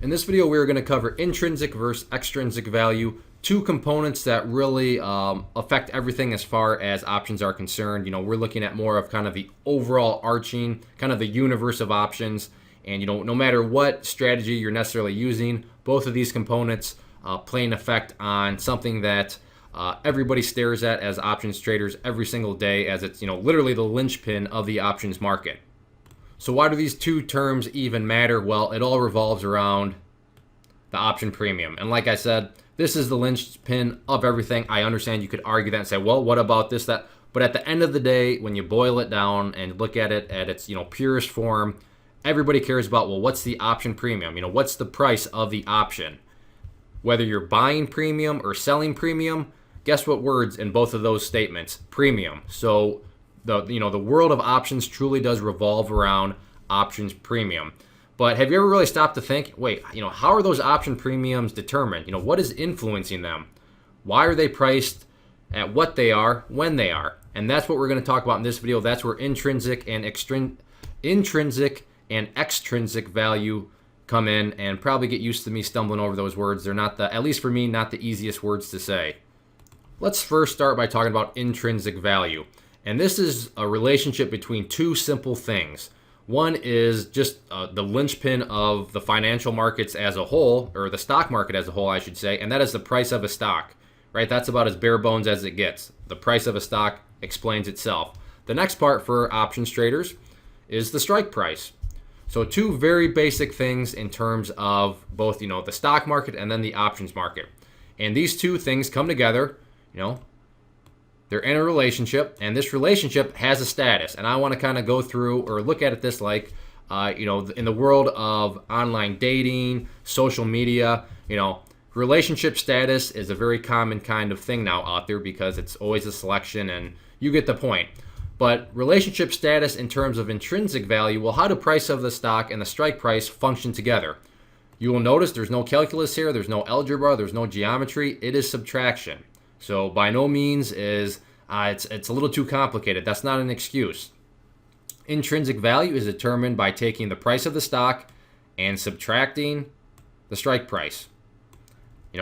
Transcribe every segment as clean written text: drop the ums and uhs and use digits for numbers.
In this video, we're going to cover intrinsic versus extrinsic value, two components that really affect everything as far as options are concerned. We're looking at more of kind of the overall arching, kind of the universe of options. And, no matter what strategy you're necessarily using, both of these components play an effect on something that everybody stares at as options traders every single day, as it's, literally the linchpin of the options market. So why do these two terms even matter? Well, it all revolves around the option premium. And like I said, this is the linchpin of everything. I understand you could argue that and say, well, what about this, that? But at the end of the day, when you boil it down and look at it at its, purest form, everybody cares about, well, what's the option premium? What's the price of the option? Whether you're buying premium or selling premium, guess what words in both of those statements? Premium. So the world of options truly does revolve around options premium. But have you ever really stopped to think, wait, how are those option premiums determined? What is influencing them? Why are they priced at what they are when they are? And that's what we're going to talk about in this video. That's where intrinsic and extrinsic value come in, and probably get used to me stumbling over those words. They're not at least for me, not the easiest words to say. Let's first start by talking about intrinsic value. And this is a relationship between two simple things. One is just the linchpin of the financial markets as a whole, or the stock market as a whole, I should say, and that is the price of a stock, right? That's about as bare bones as it gets. The price of a stock explains itself. The next part for options traders is the strike price. So two very basic things in terms of both, the stock market and then the options market. And these two things come together, they're in a relationship, and this relationship has a status. And I want to kind of go through or look at it this like, in the world of online dating, social media, relationship status is a very common kind of thing now out there because it's always a selection, and you get the point. But relationship status in terms of intrinsic value, well, how do price of the stock and the strike price function together? You will notice there's no calculus here, there's no algebra, there's no geometry, it is subtraction. So by no means is it's a little too complicated. That's not an excuse. Intrinsic value is determined by taking the price of the stock and subtracting the strike price.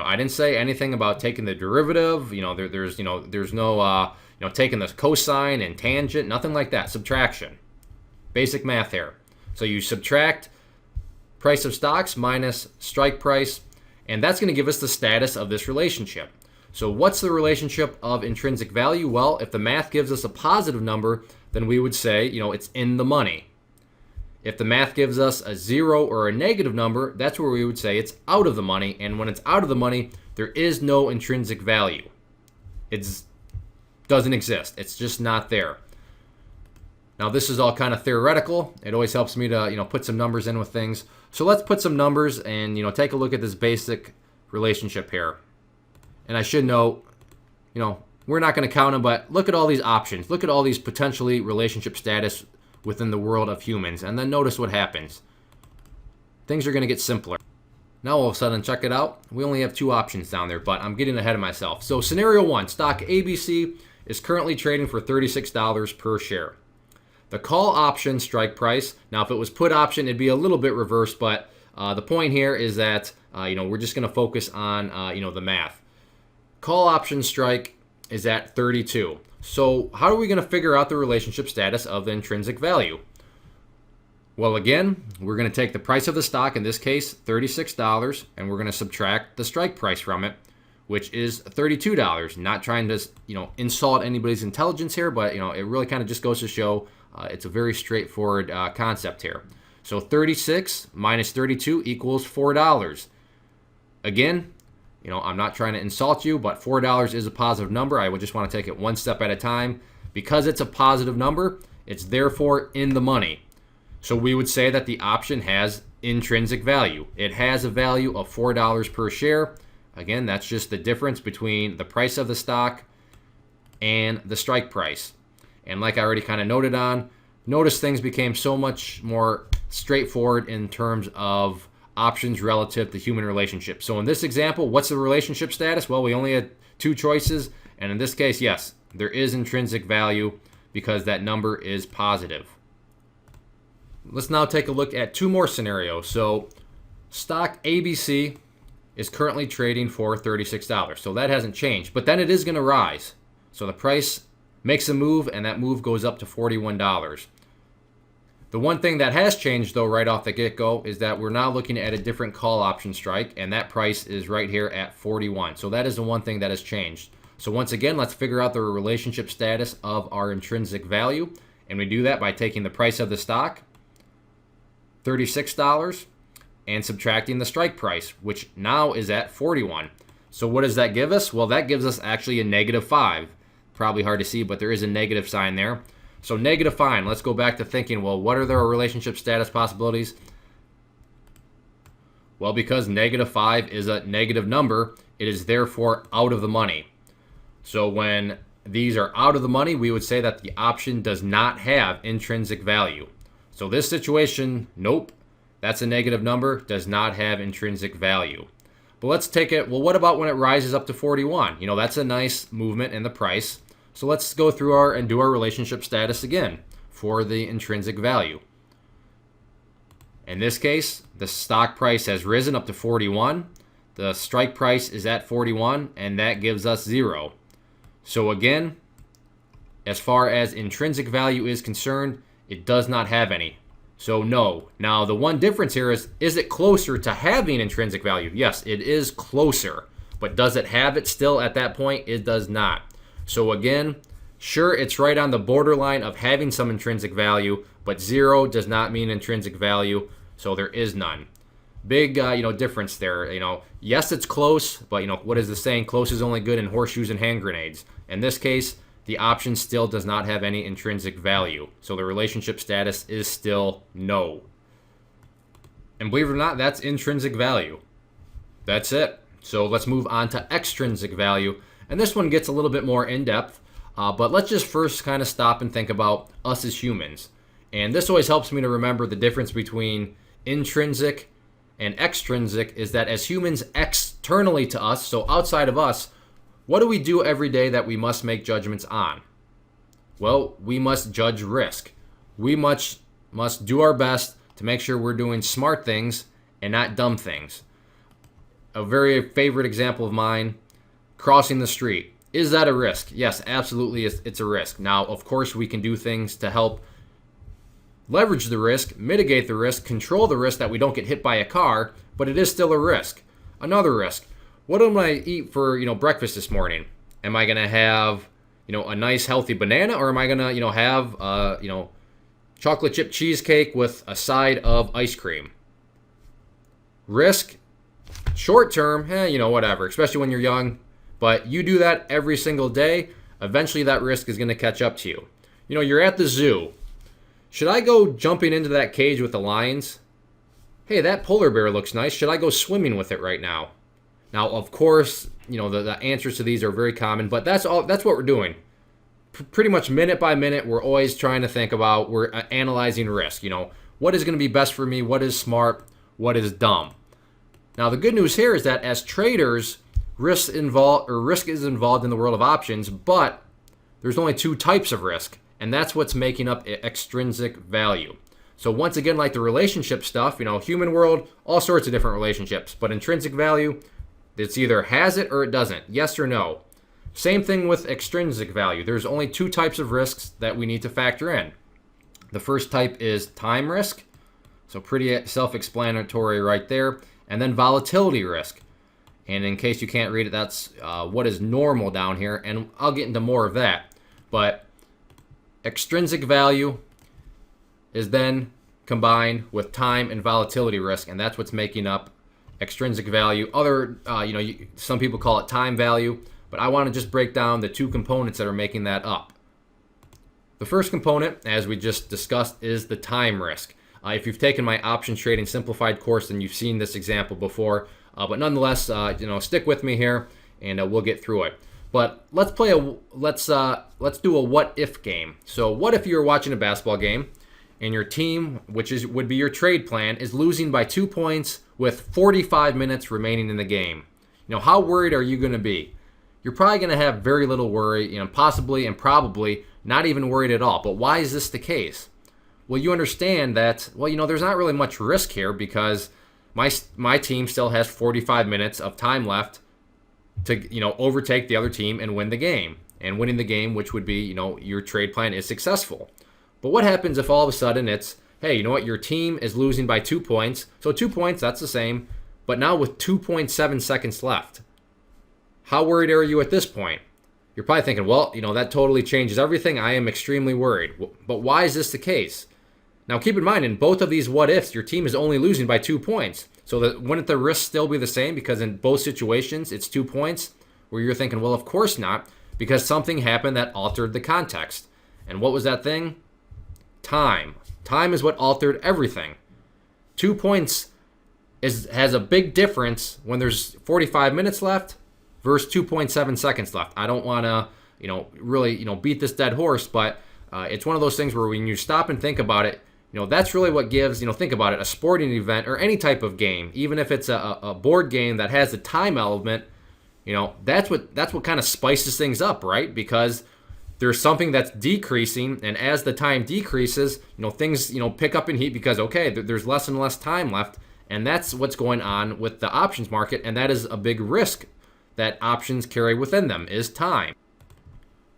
I didn't say anything about taking the derivative. There's no taking the cosine and tangent, nothing like that. Subtraction. Basic math here. So you subtract price of stocks minus strike price, and that's going to give us the status of this relationship. So what's the relationship of intrinsic value? Well, if the math gives us a positive number, then we would say, it's in the money. If the math gives us a 0 or a negative number, that's where we would say it's out of the money. And when it's out of the money, there is no intrinsic value. It doesn't exist. It's just not there. Now, this is all kind of theoretical. It always helps me to, put some numbers in with things. So let's put some numbers and, take a look at this basic relationship here. And I should note, we're not going to count them, but look at all these options. Look at all these potentially relationship status within the world of humans. And then notice what happens. Things are going to get simpler. Now all of a sudden, check it out. We only have two options down there, but I'm getting ahead of myself. So scenario one, stock ABC is currently trading for $36 per share. The call option strike price, now if it was put option, it'd be a little bit reversed, but the point here is that, we're just going to focus on, the math. Call option strike is at 32. So how are we going to figure out the relationship status of the intrinsic value? Well, again, we're going to take the price of the stock, in this case, $36, and we're going to subtract the strike price from it, which is $32. Not trying to, insult anybody's intelligence here, but, it really kind of just goes to show it's a very straightforward concept here. So 36 minus 32 equals $4. Again, I'm not trying to insult you, but $4 is a positive number. I would just want to take it one step at a time. Because it's a positive number, it's therefore in the money. So we would say that the option has intrinsic value. It has a value of $4 per share. Again, that's just the difference between the price of the stock and the strike price. And like I already kind of noted on, notice things became so much more straightforward in terms of options relative to human relationships. So in this example, what's the relationship status? Well, we only had two choices. And in this case, yes, there is intrinsic value because that number is positive. Let's now take a look at two more scenarios. So stock ABC is currently trading for $36. So that hasn't changed, but then it is going to rise. So the price makes a move, and that move goes up to $41. The one thing that has changed, though, right off the get-go is that we're now looking at a different call option strike, and that price is right here at 41. So that is the one thing that has changed. So once again, let's figure out the relationship status of our intrinsic value, and we do that by taking the price of the stock, $36, and subtracting the strike price, which now is at 41. So what does that give us? Well, that gives us actually a -5. Probably hard to see, but there is a negative sign there. So -5. Let's go back to thinking, well, what are the relationship status possibilities? Well, because -5 is a negative number, it is therefore out of the money. So when these are out of the money, we would say that the option does not have intrinsic value. So this situation, nope, that's a negative number, does not have intrinsic value. But let's take it, well, what about when it rises up to 41? You know, that's a nice movement in the price. So let's go through and do our relationship status again for the intrinsic value. In this case, the stock price has risen up to 41. The strike price is at 41, and that gives us 0. So again, as far as intrinsic value is concerned, it does not have any. So no. Now the one difference here is it closer to having intrinsic value? Yes, it is closer. But does it have it still at that point? It does not. So again, sure, it's right on the borderline of having some intrinsic value, but 0 does not mean intrinsic value, so there is none. Big, difference there. Yes, it's close, but what is the saying? Close is only good in horseshoes and hand grenades. In this case, the option still does not have any intrinsic value, so the relationship status is still no. And believe it or not, that's intrinsic value. That's it. So let's move on to extrinsic value, and this one gets a little bit more in-depth, but let's just first kind of stop and think about us as humans. And this always helps me to remember the difference between intrinsic and extrinsic is that as humans externally to us, so outside of us, what do we do every day that we must make judgments on? Well, we must judge risk. We must do our best to make sure we're doing smart things and not dumb things. A very favorite example of mine, crossing the street. Is that a risk? Yes, absolutely, it's a risk. Now, of course, we can do things to help leverage the risk, mitigate the risk, control the risk that we don't get hit by a car, but it is still a risk. Another risk. What am I eat for, breakfast this morning? Am I going to have, a nice healthy banana, or am I going to, have, chocolate chip cheesecake with a side of ice cream? Risk, short term, whatever, especially when you're young, but you do that every single day, eventually that risk is going to catch up to you. You're at the zoo. Should I go jumping into that cage with the lions? Hey, that polar bear looks nice. Should I go swimming with it right now? Now, of course, the answers to these are very common, but that's what we're doing. Pretty much minute by minute, we're always trying to think about, we're analyzing risk. What is going to be best for me? What is smart? What is dumb? Now, the good news here is that as traders, risk is involved in the world of options, but there's only 2 types of risk, and that's what's making up extrinsic value. So once again, like the relationship stuff, human world, all sorts of different relationships, but intrinsic value, it's either has it or it doesn't, yes or no. Same thing with extrinsic value. There's only 2 types of risks that we need to factor in. The first type is time risk, so pretty self-explanatory right there, and then volatility risk. And in case you can't read it, that's what is normal down here, and I'll get into more of that. But extrinsic value is then combined with time and volatility risk, and that's what's making up extrinsic value. Some people call it time value, but I want to just break down the 2 components that are making that up. The first component, as we just discussed, is the time risk. If you've taken my options trading simplified course, then you've seen this example before. But nonetheless, stick with me here, and we'll get through it. But let's do a what if game. So what if you're watching a basketball game, and your team, would be your trade plan, is losing by 2 points with 45 minutes remaining in the game? How worried are you going to be? You're probably going to have very little worry, possibly and probably not even worried at all. But why is this the case? Well, you understand that, there's not really much risk here because my team still has 45 minutes of time left to, overtake the other team and win the game. And winning the game, which would be, your trade plan is successful. But what happens if all of a sudden it's, hey, you know what, your team is losing by 2 points. So 2 points, that's the same. But now with 2.7 seconds left, how worried are you at this point? You're probably thinking, well, that totally changes everything. I am extremely worried. But why is this the case? Now, keep in mind, in both of these what ifs, your team is only losing by 2 points. So wouldn't the risk still be the same? Because in both situations, it's 2 points, where you're thinking, well, of course not, because something happened that altered the context. And what was that thing? Time. Time is what altered everything. 2 points has a big difference when there's 45 minutes left versus 2.7 seconds left. I don't want to, really, beat this dead horse, but it's one of those things where when you stop and think about it, that's really what gives, think about it, a sporting event or any type of game, even if it's a board game that has a time element, that's what kind of spices things up, right? Because there's something that's decreasing, and as the time decreases, things, pick up in heat because, okay, there's less and less time left, and that's what's going on with the options market, and that is a big risk that options carry within them, is time.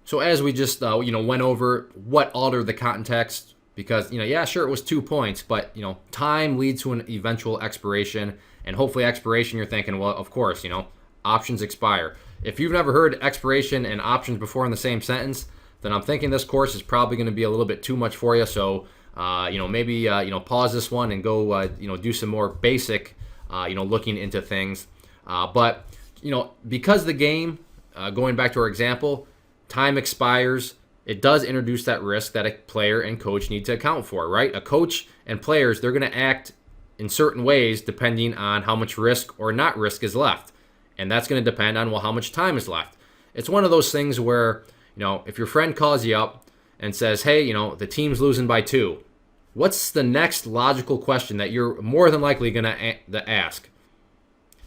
So as we just, went over what altered the context, because, yeah, sure, it was 2 points, but, time leads to an eventual expiration, and hopefully expiration, you're thinking, well, of course, options expire. If you've never heard expiration and options before in the same sentence, then I'm thinking this course is probably going to be a little bit too much for you. So, maybe, pause this one and go, do some more basic, looking into things. But, because the game, going back to our example, time expires, it does introduce that risk that a player and coach need to account for, right? A coach and players, they're going to act in certain ways depending on how much risk or not risk is left. And that's going to depend on, well, how much time is left. It's one of those things where, if your friend calls you up and says, hey, the team's losing by 2, what's the next logical question that you're more than likely going to ask?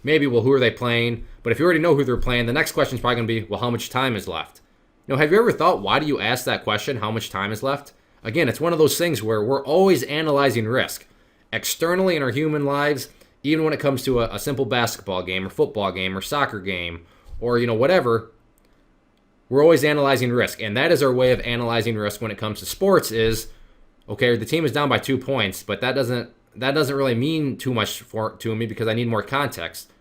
Maybe, well, who are they playing? But if you already know who they're playing, the next question is probably going to be, well, how much time is left? Have you ever thought, why do you ask that question, how much time is left? Again, it's one of those things where we're always analyzing risk. Externally in our human lives, even when it comes to a simple basketball game or football game or soccer game or, whatever, we're always analyzing risk. And that is our way of analyzing risk when it comes to sports is, okay, the team is down by 2 points, but that doesn't really mean too much to me because I need more context.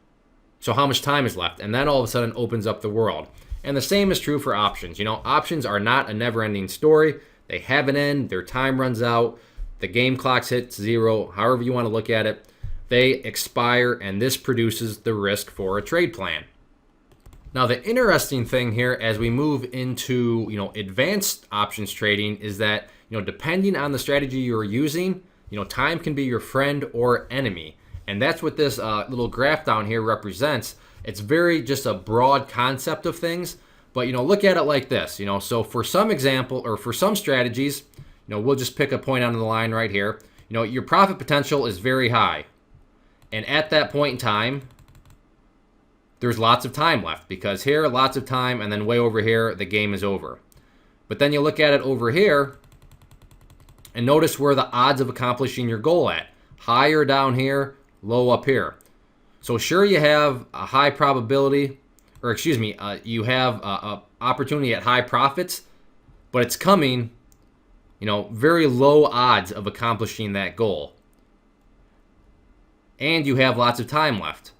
So how much time is left? And that all of a sudden opens up the world. And the same is true for options. Options are not a never-ending story. They have an end. Their time runs out. The game clocks hit 0, however you want to look at it. They expire, and this produces the risk for a trade plan. Now, the interesting thing here as we move into, advanced options trading is that, depending on the strategy you're using, time can be your friend or enemy. And that's what this little graph down here represents. It's very just a broad concept of things, but, look at it like this, so for some example, or for some strategies, we'll just pick a point on the line right here. Your profit potential is very high. And at that point in time, there's lots of time left because here, lots of time, and then way over here, the game is over. But then you look at it over here and notice where the odds of accomplishing your goal at. Higher down here, low up here. So sure, you have a high probability, or excuse me, you have a opportunity at high profits, but it's coming, very low odds of accomplishing that goal. And you have lots of time left.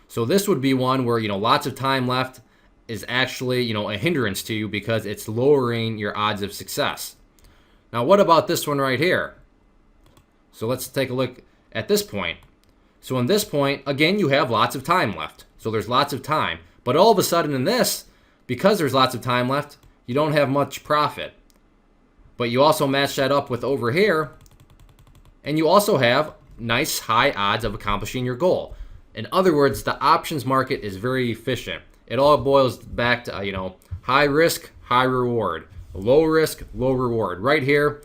So this would be one where, lots of time left is actually, a hindrance to you because it's lowering your odds of success. Now, what about this one right here? So let's take a look at this point. So in this point, again, you have lots of time left. So there's lots of time. But all of a sudden in this, because there's lots of time left, you don't have much profit. But you also match that up with over here, and you also have nice high odds of accomplishing your goal. In other words, the options market is very efficient. It all boils back to, high risk, high reward. Low risk, low reward. Right here,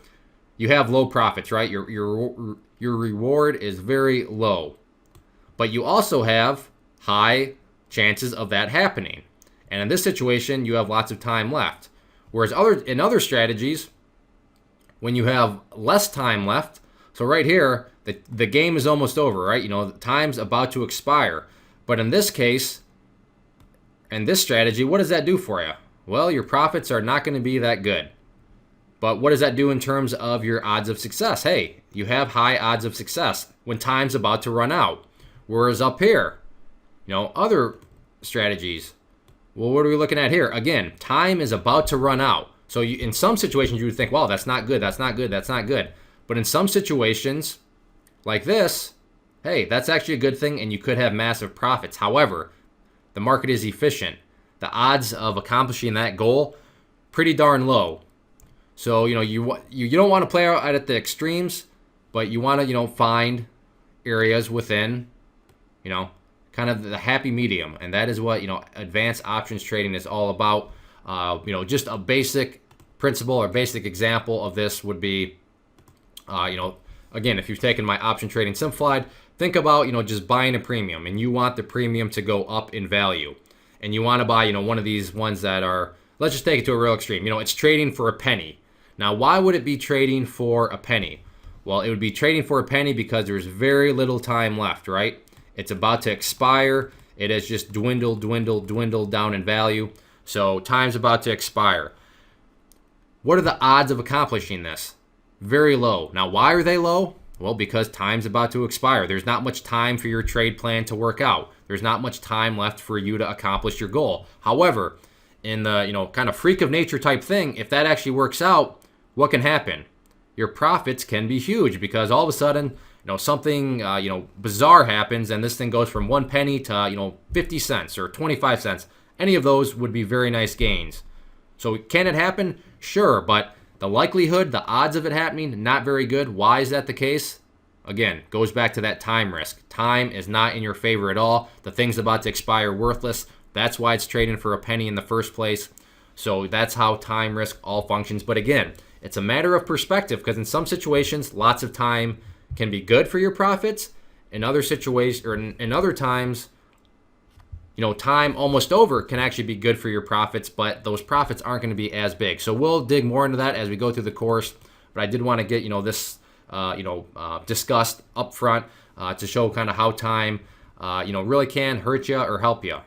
you have low profits, right? Your reward is very low. But you also have high chances of that happening. And in this situation, you have lots of time left. Whereas in other strategies, when you have less time left, so right here, the game is almost over, right? You know, time's about to expire. But in this case, and this strategy, what does that do for you? Well, your profits are not going to be that good. But what does that do in terms of your odds of success? Hey, you have high odds of success when time's about to run out. Whereas up here, you know, other strategies, well, what are we looking at here? Again, time is about to run out. So in some situations, you would think, wow, that's not good, that's not good, that's not good. But in some situations like this, hey, that's actually a good thing, and you could have massive profits. However, the market is efficient. The odds of accomplishing that goal, pretty darn low. So, you know, you don't want to play out at the extremes, but you want to, you know, find areas within, you know, kind of the happy medium. And that is what, you know, advanced options trading is all about. You know, just a basic principle or basic example of this would be, you know, again, if you've taken my option trading simplified, think about, you know, just buying a premium, and you want the premium to go up in value. And you want to buy, you know, one of these ones that are, let's just take it to a real extreme. You know, it's trading for a penny. Now, why would it be trading for a penny? Well, it would be trading for a penny because there's very little time left, right? It's about to expire. It has just dwindled down in value. So time's about to expire. What are the odds of accomplishing this? Very low. Now, why are they low? Well, because time's about to expire. There's not much time for your trade plan to work out. There's not much time left for you to accomplish your goal. However, in the, you know, kind of freak of nature type thing, if that actually works out, what can happen? Your profits can be huge because all of a sudden, you know, something, you know, bizarre happens, and this thing goes from 1 penny to, you know, 50 cents or 25 cents. Any of those would be very nice gains. So can it happen? Sure, but the likelihood, the odds of it happening, not very good. Why is that the case? Again, goes back to that time risk. Time is not in your favor at all. The thing's about to expire worthless. That's why it's trading for a penny in the first place. So that's how time risk all functions. But again, it's a matter of perspective, because in some situations, lots of time can be good for your profits. In other situations, or in other times, you know, time almost over can actually be good for your profits, but those profits aren't going to be as big. So we'll dig more into that as we go through the course. But I did want to get, you know, this, discussed up front to show kind of how time, you know, really can hurt you or help you.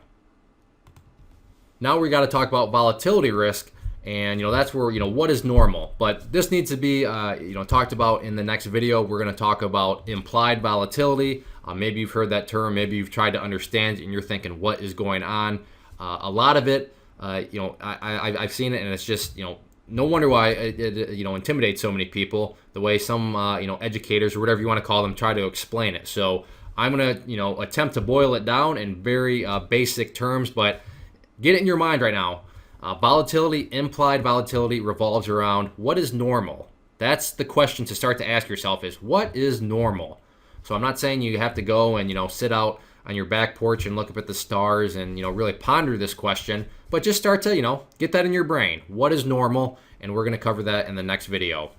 Now we got to talk about volatility risk. And, you know, that's where, you know, what is normal. But this needs to be, you know, talked about in the next video. We're going to talk about implied volatility. Maybe you've heard that term. Maybe you've tried to understand it and you're thinking, what is going on? A lot of it, you know, I've seen it, and it's just, you know, no wonder why it you know, intimidates so many people, the way some, you know, educators or whatever you want to call them try to explain it. So I'm going to, you know, attempt to boil it down in very basic terms, but get it in your mind right now. Volatility, implied volatility, revolves around what is normal. That's the question to start to ask yourself, is what is normal? So I'm not saying you have to go and, you know, sit out on your back porch and look up at the stars and, you know, really ponder this question, but just start to, you know, get that in your brain. What is normal? And we're going to cover that in the next video.